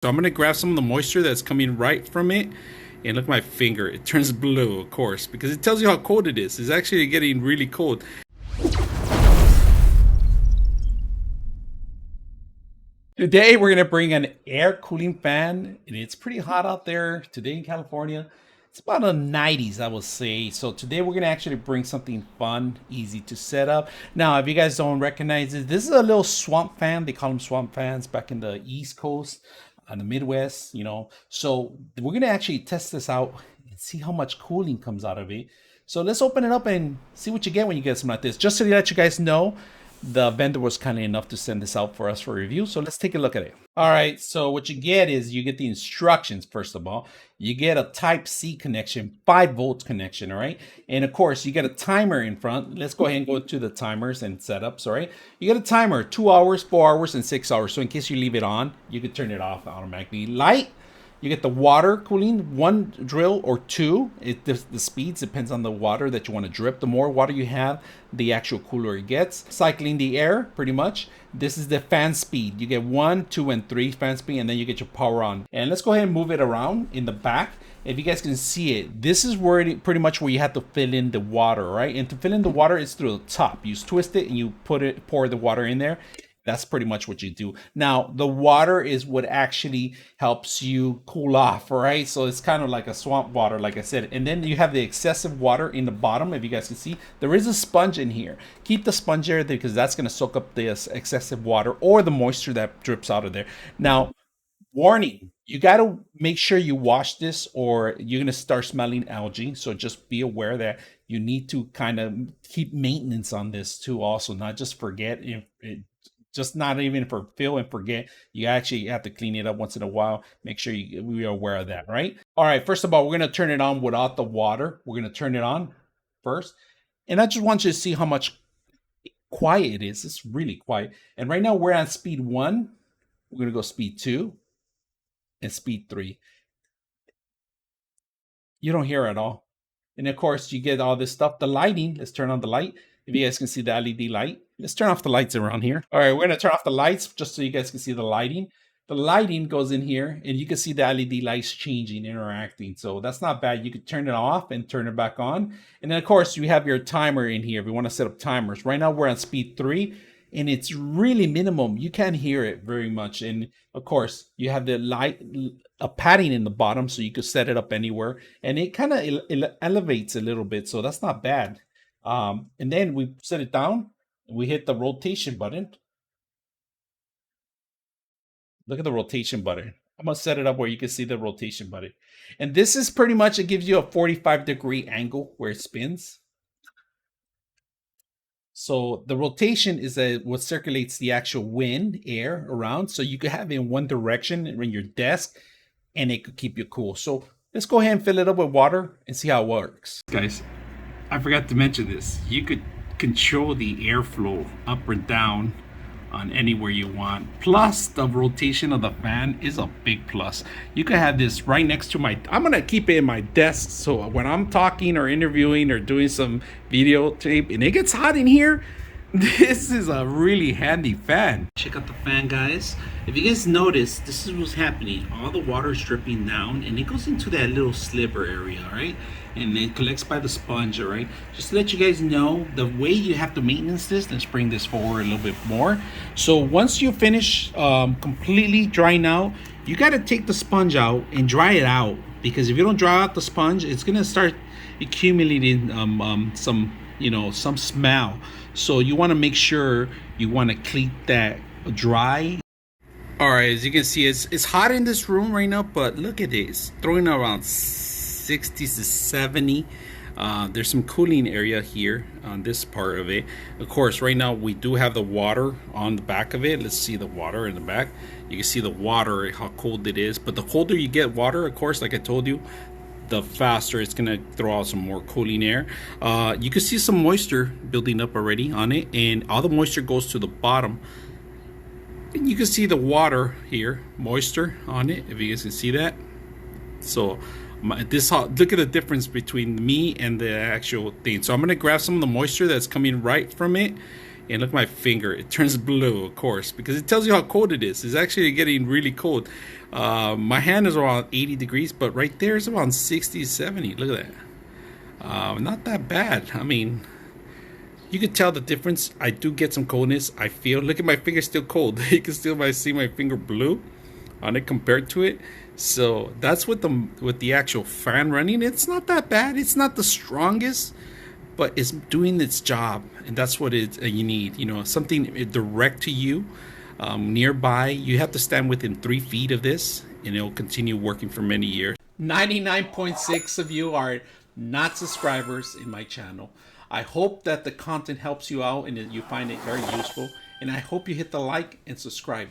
So I'm gonna grab some of the moisture that's coming right from it, and look at my finger. It turns blue, of course, because it tells you how cold it is. It's actually getting really cold. Today we're gonna bring an air cooling fan, and it's pretty hot out there today in California. It's about the 90s, I would say. So today we're gonna actually bring something fun, easy to set up. Now, if you guys don't recognize it, this is a little swamp fan. They call them swamp fans back in the East Coast, on the Midwest, you know. So we're gonna actually test this out and see how much cooling comes out of it. So let's open it up and see what you get when you get something like this. Just to let you guys know, the vendor was kind enough to send this out for us for review. So let's take a look at it. All right, so what you get is you get the instructions, first of all. You get a Type-C connection, 5-volt connection, all right? And of course, you get a timer in front. Let's go ahead and go to the timers and setups, all right? You get a timer, 2 hours, 4 hours, and 6 hours. So in case you leave it on, you can turn it off automatically. Light, you get the water cooling, 1 drill or 2. The speeds depends on the water that you want to drip. The more water you have, the actual cooler it gets. Cycling the air, pretty much. This is the fan speed. You get 1, 2, and 3 fan speed, and then you get your power on. And let's go ahead and move it around in the back. If you guys can see it, this is where pretty much where you have to fill in the water, right? And to fill in the water, it's through the top. You twist it and you pour the water in there. That's pretty much what you do. Now, the water is what actually helps you cool off, right? So it's kind of like a swamp water, like I said. And then you have the excessive water in the bottom. If you guys can see, there is a sponge in here. Keep the sponge there because that's going to soak up this excessive water or the moisture that drips out of there. Now, warning, you got to make sure you wash this or you're going to start smelling algae. So just be aware that you need to kind of keep maintenance on this too also, not just forget just not even for feel and forget. You actually have to clean it up once in a while. Make sure we are aware of that, right? All right, first of all, we're going to turn it on without the water. We're going to turn it on first. And I just want you to see how much quiet it is. It's really quiet. And right now we're on speed 1. We're going to go speed 2 and speed 3. You don't hear it at all. And of course, you get all this stuff. The lighting, let's turn on the light. If you guys can see the LED light, let's turn off the lights around here. All right, we're going to turn off the lights just so you guys can see the lighting. The lighting goes in here, and you can see the LED lights changing, interacting. So that's not bad. You could turn it off and turn it back on. And then, of course, you have your timer in here if you want to set up timers. Right now, we're on speed 3, and it's really minimum. You can't hear it very much. And, of course, you have the light, a padding in the bottom, so you could set it up anywhere. And it kind of elevates a little bit, so that's not bad. And then we set it down. We hit the rotation button. Look at the rotation button. I'm going to set it up where you can see the rotation button. And this is pretty much, it gives you a 45-degree angle where it spins. So the rotation is what circulates the actual wind, air around. So you could have it in one direction in your desk and it could keep you cool. So let's go ahead and fill it up with water and see how it works. Guys, I forgot to mention this. You could control the airflow up or down on anywhere you want. Plus, the rotation of the fan is a big plus. You could have this right next to I'm gonna keep it in my desk, so when I'm talking or interviewing or doing some video tape and it gets hot in here, this is a really handy fan. Check out the fan, guys. If you guys notice, this is what's happening. All the water is dripping down and it goes into that little sliver area, right? And it collects by the sponge, all right? Just to let you guys know, the way you have to maintenance this, let's bring this forward a little bit more. So once you finish completely drying out, you got to take the sponge out and dry it out, because if you don't dry out the sponge, it's gonna start accumulating some smell. So you want to make sure you want to keep that dry. All right, as you can see, it's hot in this room right now, but look at this, throwing around 60 to 70. There's some cooling area here on this part of it. Of course, right now we do have the water on the back of it. Let's see the water in the back. You can see the water, how cold it is. But the colder you get water, of course, like I told you, the faster it's gonna throw out some more cooling air. You can see some moisture building up already on it, and all the moisture goes to the bottom. And you can see the water here, moisture on it, if you guys can see that. So look at the difference between me and the actual thing. So I'm gonna grab some of the moisture that's coming right from it, And look at my finger. It turns blue, of course, because it tells you how cold it is. It's actually getting really cold. My hand is around 80 degrees, but right there is around 60, 70. Look at that. Not that bad. I mean, you can tell the difference. I do get some coldness. I feel, look at my finger, still cold. You can still see my finger blue on it compared to it. So that's with the actual fan running. It's not that bad. It's not the strongest, but it's doing its job, and that's what you need. You know, something direct to you, nearby. You have to stand within 3 feet of this, and it'll continue working for many years. 99.6 of you are not subscribers in my channel. I hope that the content helps you out and that you find it very useful, and I hope you hit the like and subscribe